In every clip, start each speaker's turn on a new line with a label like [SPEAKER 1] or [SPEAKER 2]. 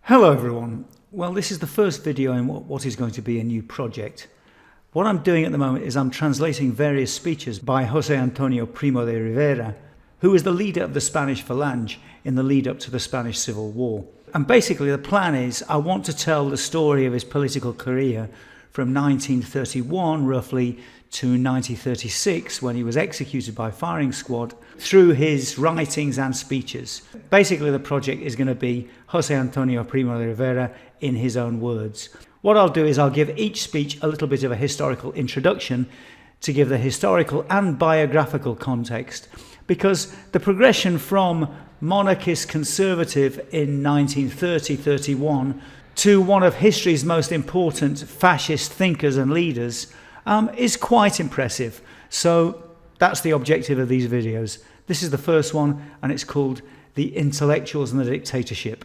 [SPEAKER 1] Hello everyone. Well, this is the first video in what is going to be a new project. What I'm doing at the moment is I'm translating various speeches by José Antonio Primo de Rivera, who is the leader of the Spanish Phalange in the lead up to the Spanish Civil War. And basically the plan is I want to tell the story of his political career from 1931 roughly to 1936 when he was executed by firing squad through his writings and speeches. Basically the project is going to be José Antonio Primo de Rivera in his own words. What I'll do is I'll give each speech a little bit of a historical introduction to give the historical and biographical context, because the progression from monarchist conservative in 1930-31 to one of history's most important fascist thinkers and leaders is quite impressive. So that's the objective of these videos. This is the first one, and it's called The Intellectuals and the Dictatorship.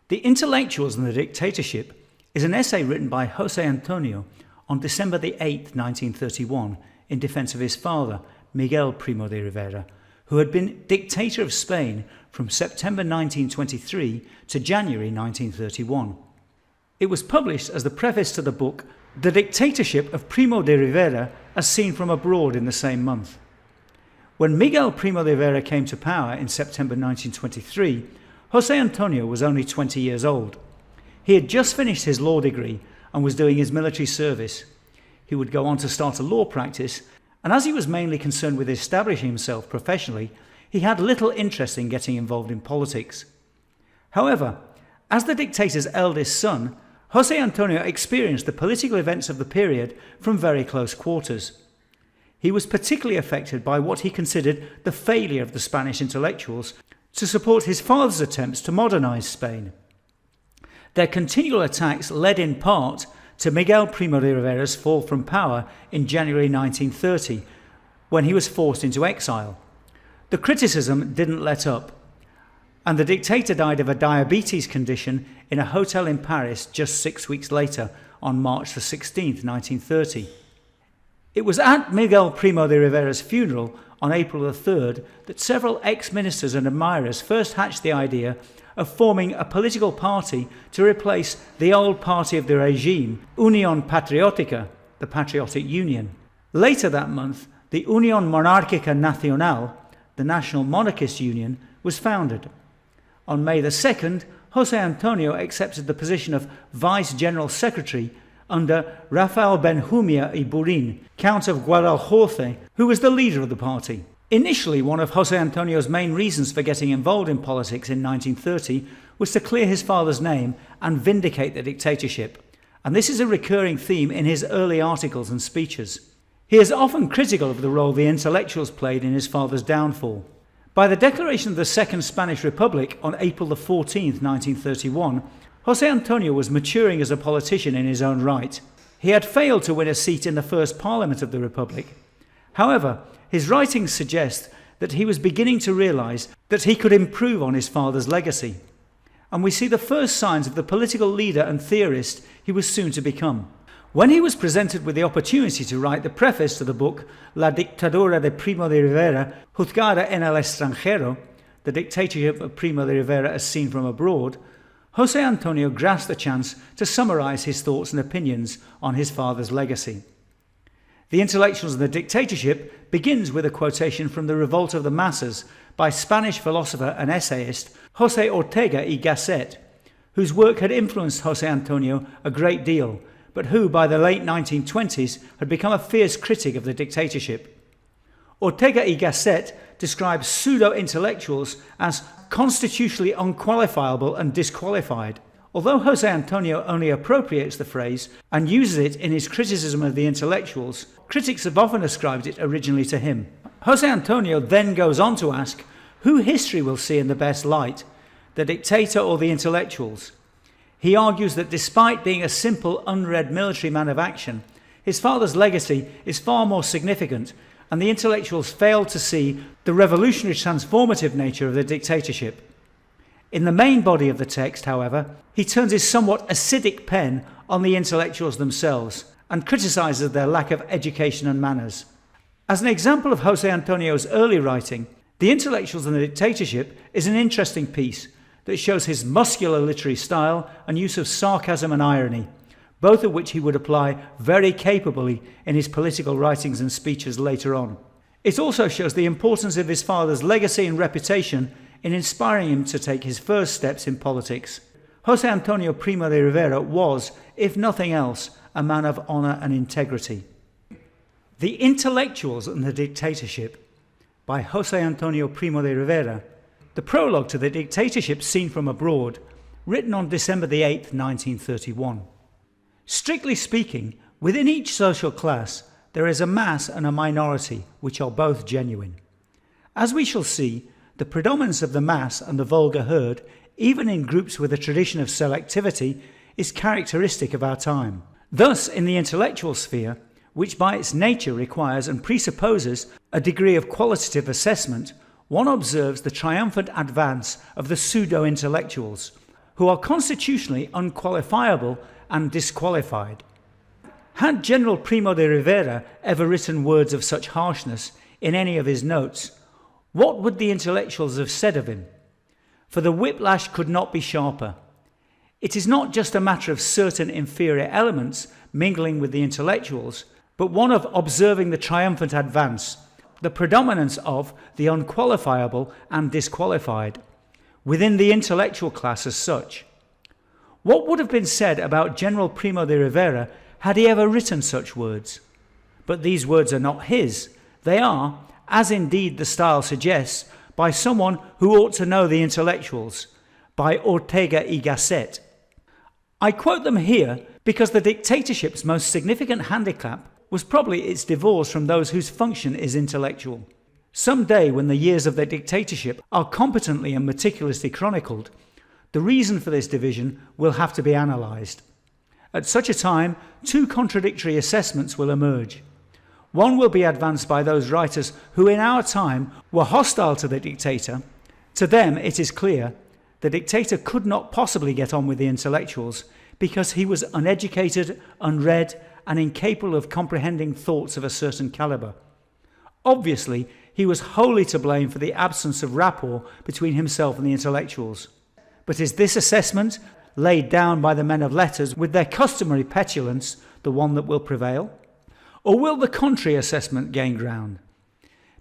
[SPEAKER 1] The Intellectuals and the Dictatorship is an essay written by José Antonio on December the 8th, 1931, in defense of his father, Miguel Primo de Rivera, who had been dictator of Spain from September 1923 to January 1931. It was published as the preface to the book The Dictatorship of Primo de Rivera as Seen from Abroad in the same month. When Miguel Primo de Rivera came to power in September 1923, José Antonio was only 20 years old. He had just finished his law degree and was doing his military service. He would go on to start a law practice, and as he was mainly concerned with establishing himself professionally, he had little interest in getting involved in politics. However, as the dictator's eldest son, José Antonio experienced the political events of the period from very close quarters. He was particularly affected by what he considered the failure of the Spanish intellectuals to support his father's attempts to modernize Spain. Their continual attacks led in part to Miguel Primo de Rivera's fall from power in January 1930, when he was forced into exile. The criticism didn't let up, and the dictator died of a diabetes condition in a hotel in Paris just 6 weeks later, on March the 16th, 1930. It was at Miguel Primo de Rivera's funeral on April the 3rd that several ex-ministers and admirers first hatched the idea of forming a political party to replace the old party of the regime, Unión Patriótica, the Patriotic Union. Later that month, the Unión Monárquica Nacional, the National Monarchist Union, was founded. On May the 2nd, José Antonio accepted the position of Vice General Secretary under Rafael Benjumea y Burin, Count of Guadalhorce, who was the leader of the party. Initially, one of José Antonio's main reasons for getting involved in politics in 1930 was to clear his father's name and vindicate the dictatorship, and this is a recurring theme in his early articles and speeches. He is often critical of the role the intellectuals played in his father's downfall. By the declaration of the Second Spanish Republic on April the 14th, 1931, José Antonio was maturing as a politician in his own right. He had failed to win a seat in the first parliament of the Republic. However, his writings suggest that he was beginning to realize that he could improve on his father's legacy. And we see the first signs of the political leader and theorist he was soon to become. When he was presented with the opportunity to write the preface to the book La Dictadura de Primo de Rivera, juzgada en el extranjero, The Dictatorship of Primo de Rivera as Seen from Abroad, José Antonio grasped the chance to summarize his thoughts and opinions on his father's legacy. The Intellectuals and the Dictatorship begins with a quotation from The Revolt of the Masses by Spanish philosopher and essayist José Ortega y Gasset, whose work had influenced José Antonio a great deal, but who by the late 1920s had become a fierce critic of the dictatorship. Ortega y Gasset describes pseudo-intellectuals as constitutionally unqualifiable and disqualified. Although José Antonio only appropriates the phrase and uses it in his criticism of the intellectuals, critics have often ascribed it originally to him. José Antonio then goes on to ask who history will see in the best light, the dictator or the intellectuals. He argues that despite being a simple, unread military man of action, his father's legacy is far more significant, and the intellectuals failed to see the revolutionary transformative nature of the dictatorship. In the main body of the text, however, he turns his somewhat acidic pen on the intellectuals themselves and criticizes their lack of education and manners. As an example of José Antonio's early writing, The Intellectuals and the Dictatorship is an interesting piece that shows his muscular literary style and use of sarcasm and irony, both of which he would apply very capably in his political writings and speeches later on. It also shows the importance of his father's legacy and reputation in inspiring him to take his first steps in politics. José Antonio Primo de Rivera was, if nothing else, a man of honour and integrity. The Intellectuals and the Dictatorship by José Antonio Primo de Rivera, the prologue to The Dictatorship Seen from Abroad, written on December the 8th, 1931. Strictly speaking, within each social class, there is a mass and a minority, which are both genuine. As we shall see, the predominance of the mass and the vulgar herd, even in groups with a tradition of selectivity, is characteristic of our time. Thus, in the intellectual sphere, which by its nature requires and presupposes a degree of qualitative assessment, one observes the triumphant advance of the pseudo-intellectuals, who are constitutionally unqualifiable and disqualified. Had General Primo de Rivera ever written words of such harshness in any of his notes, what would the intellectuals have said of him? For the whiplash could not be sharper. It is not just a matter of certain inferior elements mingling with the intellectuals, but one of observing the triumphant advance, the predominance of the unqualifiable and disqualified, within the intellectual class as such. What would have been said about General Primo de Rivera had he ever written such words? But these words are not his. They are, as indeed the style suggests, by someone who ought to know the intellectuals, by Ortega y Gasset. I quote them here because the dictatorship's most significant handicap was probably its divorce from those whose function is intellectual. Some day, when the years of the dictatorship are competently and meticulously chronicled, the reason for this division will have to be analysed. At such a time, two contradictory assessments will emerge. One will be advanced by those writers who in our time were hostile to the dictator. To them, it is clear, the dictator could not possibly get on with the intellectuals because he was uneducated, unread, and incapable of comprehending thoughts of a certain calibre. Obviously, he was wholly to blame for the absence of rapport between himself and the intellectuals. But is this assessment, laid down by the men of letters with their customary petulance, the one that will prevail? Or will the contrary assessment gain ground?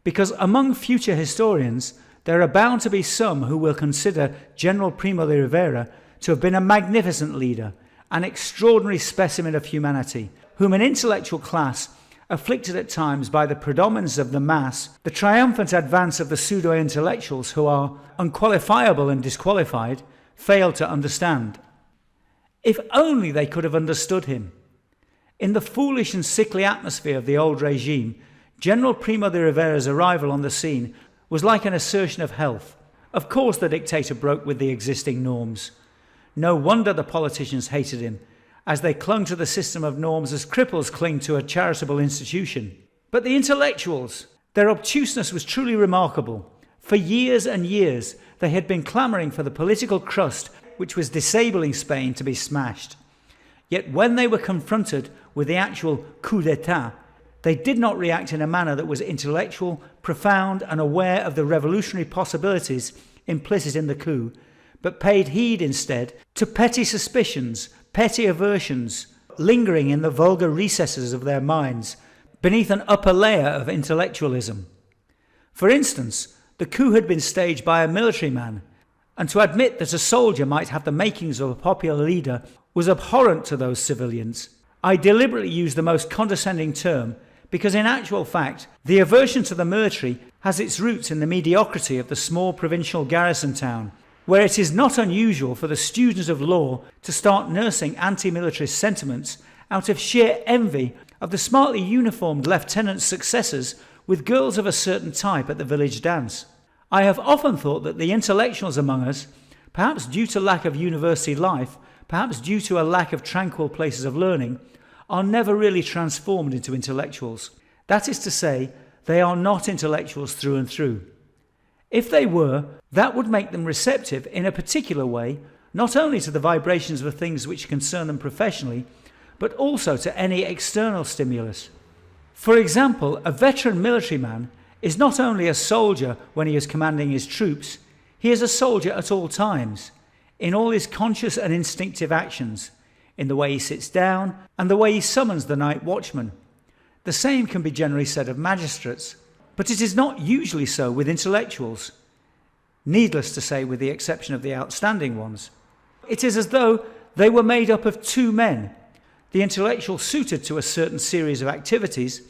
[SPEAKER 1] Because among future historians, there are bound to be some who will consider General Primo de Rivera to have been a magnificent leader, an extraordinary specimen of humanity, whom an intellectual class, afflicted at times by the predominance of the mass, the triumphant advance of the pseudo-intellectuals who are unqualifiable and disqualified, failed to understand. If only they could have understood him. In the foolish and sickly atmosphere of the old regime, General Primo de Rivera's arrival on the scene was like an assertion of health. Of course the dictator broke with the existing norms. No wonder the politicians hated him, as they clung to the system of norms as cripples cling to a charitable institution. But the intellectuals, their obtuseness was truly remarkable. For years and years they had been clamouring for the political crust which was disabling Spain to be smashed. Yet when they were confronted with the actual coup d'etat, they did not react in a manner that was intellectual, profound, and aware of the revolutionary possibilities implicit in the coup, but paid heed instead to petty suspicions, petty aversions, lingering in the vulgar recesses of their minds, beneath an upper layer of intellectualism. For instance, the coup had been staged by a military man, and to admit that a soldier might have the makings of a popular leader was abhorrent to those civilians. I deliberately use the most condescending term because in actual fact, the aversion to the military has its roots in the mediocrity of the small provincial garrison town, where it is not unusual for the student of law to start nursing anti-militarist sentiments out of sheer envy of the smartly uniformed lieutenant's successors with girls of a certain type at the village dance. I have often thought that the intellectuals among us, perhaps due to lack of university life, perhaps due to a lack of tranquil places of learning, are never really transformed into intellectuals. That is to say, they are not intellectuals through and through. If they were, that would make them receptive in a particular way, not only to the vibrations of the things which concern them professionally, but also to any external stimulus. For example, a veteran military man is not only a soldier when he is commanding his troops, he is a soldier at all times. in all his conscious and instinctive actions, in the way he sits down and the way he summons the night watchman. The same can be generally said of magistrates, but it is not usually so with intellectuals, needless to say with the exception of the outstanding ones. It is as though they were made up of two men, the intellectual suited to a certain series of activities,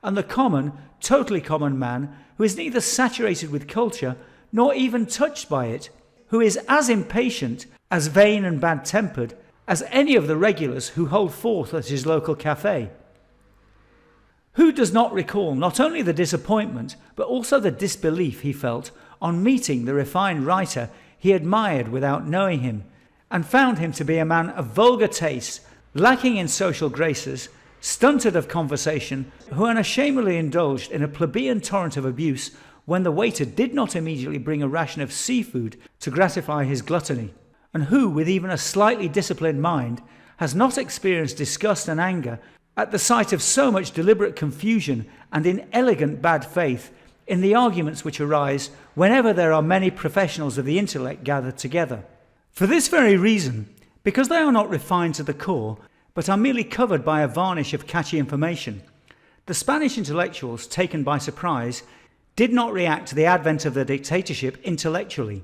[SPEAKER 1] and the common, totally common man who is neither saturated with culture nor even touched by it, who is as impatient, as vain and bad-tempered as any of the regulars who hold forth at his local cafe. Who does not recall not only the disappointment but also the disbelief he felt on meeting the refined writer he admired without knowing him, and found him to be a man of vulgar taste, lacking in social graces, stunted of conversation, who unashamedly indulged in a plebeian torrent of abuse when the waiter did not immediately bring a ration of seafood to gratify his gluttony, and who, with even a slightly disciplined mind, has not experienced disgust and anger at the sight of so much deliberate confusion and inelegant bad faith in the arguments which arise whenever there are many professionals of the intellect gathered together. For this very reason, because they are not refined to the core, but are merely covered by a varnish of catchy information, the Spanish intellectuals, taken by surprise, did not react to the advent of the dictatorship intellectually.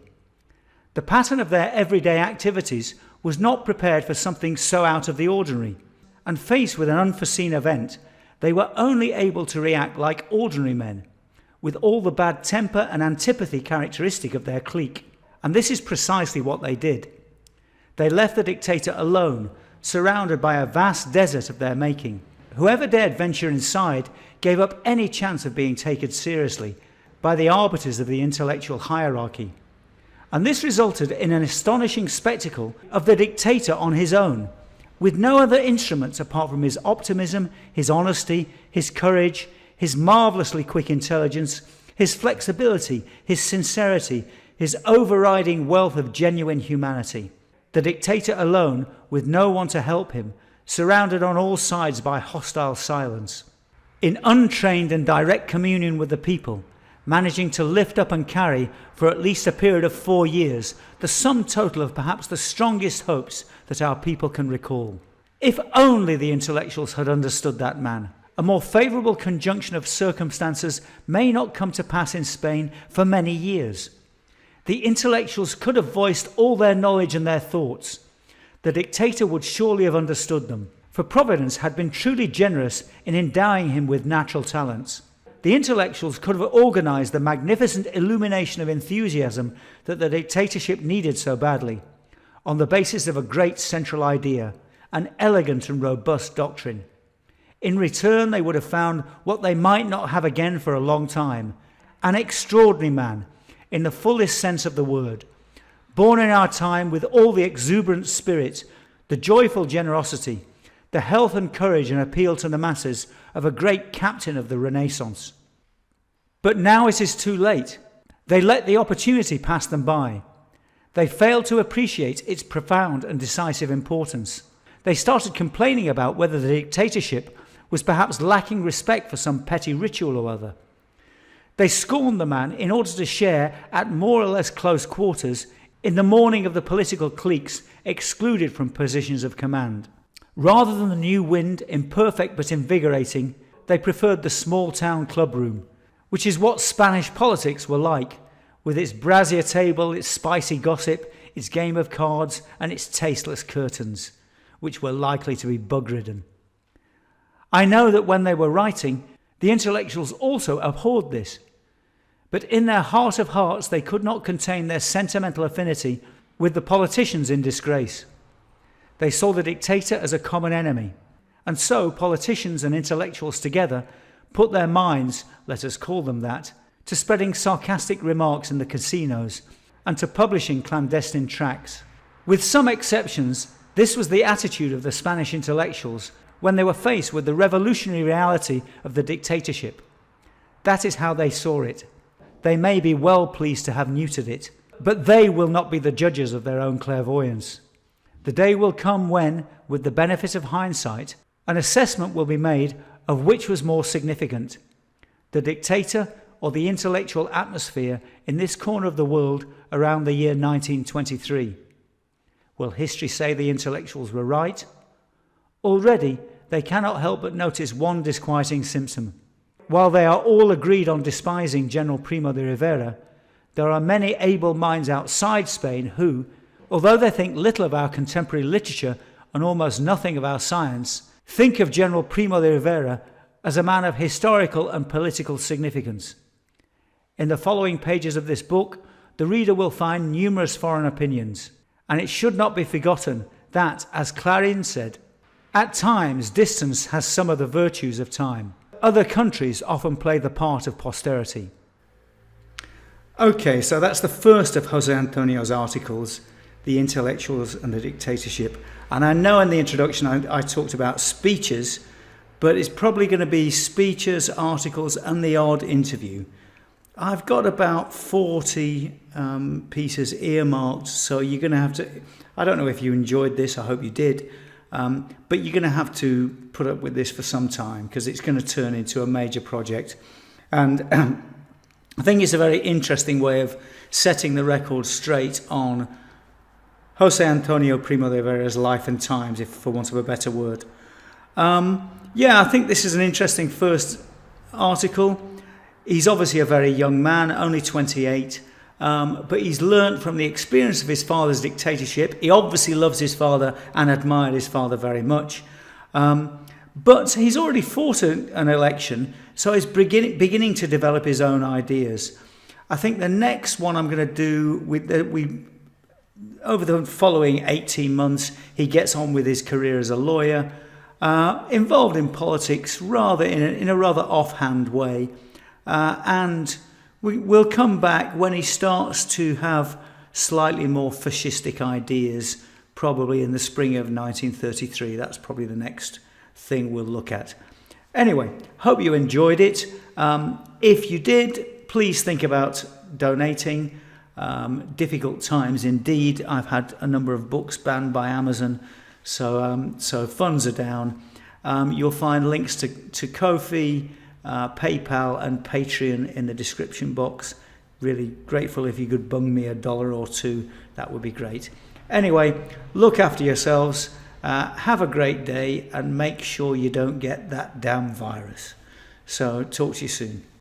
[SPEAKER 1] The pattern of their everyday activities was not prepared for something so out of the ordinary, and faced with an unforeseen event, they were only able to react like ordinary men, with all the bad temper and antipathy characteristic of their clique. And this is precisely what they did. They left the dictator alone, surrounded by a vast desert of their making. Whoever dared venture inside gave up any chance of being taken seriously by the arbiters of the intellectual hierarchy. And this resulted in an astonishing spectacle of the dictator on his own, with no other instruments apart from his optimism, his honesty, his courage, his marvellously quick intelligence, his flexibility, his sincerity, his overriding wealth of genuine humanity. The dictator alone, with no one to help him, surrounded on all sides by hostile silence, in untrained and direct communion with the people, managing to lift up and carry, for at least a period of 4 years, the sum total of perhaps the strongest hopes that our people can recall. If only the intellectuals had understood that man, a more favourable conjunction of circumstances may not come to pass in Spain for many years. The intellectuals could have voiced all their knowledge and their thoughts. The dictator would surely have understood them, for Providence had been truly generous in endowing him with natural talents. The intellectuals could have organised the magnificent illumination of enthusiasm that the dictatorship needed so badly, on the basis of a great central idea, an elegant and robust doctrine. In return, they would have found what they might not have again for a long time, an extraordinary man, in the fullest sense of the word, born in our time with all the exuberant spirit, the joyful generosity, the health and courage and appeal to the masses of a great captain of the Renaissance. But now it is too late. They let the opportunity pass them by. They failed to appreciate its profound and decisive importance. They started complaining about whether the dictatorship was perhaps lacking respect for some petty ritual or other. They scorned the man in order to share at more or less close quarters in the mourning of the political cliques excluded from positions of command. Rather than the new wind, imperfect but invigorating, they preferred the small town clubroom, which is what Spanish politics were like, with its brazier table, its spicy gossip, its game of cards, and its tasteless curtains, which were likely to be bug-ridden. I know that when they were writing, the intellectuals also abhorred this, but in their heart of hearts they could not contain their sentimental affinity with the politicians in disgrace. They saw the dictator as a common enemy, and so politicians and intellectuals together put their minds, let us call them that, to spreading sarcastic remarks in the casinos and to publishing clandestine tracts. With some exceptions, this was the attitude of the Spanish intellectuals when they were faced with the revolutionary reality of the dictatorship. That is how they saw it. They may be well pleased to have neutered it, but they will not be the judges of their own clairvoyance. The day will come when, with the benefit of hindsight, an assessment will be made of which was more significant, the dictator or the intellectual atmosphere in this corner of the world around the year 1923. Will history say the intellectuals were right? Already, they cannot help but notice one disquieting symptom. While they are all agreed on despising General Primo de Rivera, there are many able minds outside Spain who, although they think little of our contemporary literature and almost nothing of our science, think of General Primo de Rivera as a man of historical and political significance. In the following pages of this book, the reader will find numerous foreign opinions, and it should not be forgotten that, as Clarín said, at times distance has some of the virtues of time. Other countries often play the part of posterity. Okay, so that's the first of José Antonio's articles, The Intellectuals and the Dictatorship. And I know in the introduction I talked about speeches, but it's probably going to be speeches, articles, and the odd interview. I've got about 40 pieces earmarked, so you're going to have to, I don't know if you enjoyed this, I hope you did, but you're going to have to put up with this for some time because it's going to turn into a major project. And I think it's a very interesting way of setting the record straight on José Antonio Primo de Rivera's life and times, if for want of a better word. Yeah, I think this is an interesting first article. He's obviously a very young man, only 28, but he's learnt from the experience of his father's dictatorship. He obviously loves his father and admired his father very much. But he's already fought an election, so he's beginning to develop his own ideas. I think the next one I'm going to do, over the following 18 months, he gets on with his career as a lawyer, involved in politics rather in a rather offhand way. And we'll come back when he starts to have slightly more fascistic ideas, probably in the spring of 1933. That's probably the next thing we'll look at. Anyway, hope you enjoyed it. If you did, please think about donating. Difficult times indeed. I've had a number of books banned by Amazon, so funds are down. You'll find links to Ko-fi, PayPal and Patreon in the description box. Really grateful if you could bung me $1 or $2. That would be great. Anyway, look after yourselves, have a great day, and make sure you don't get that damn virus. So talk to you soon.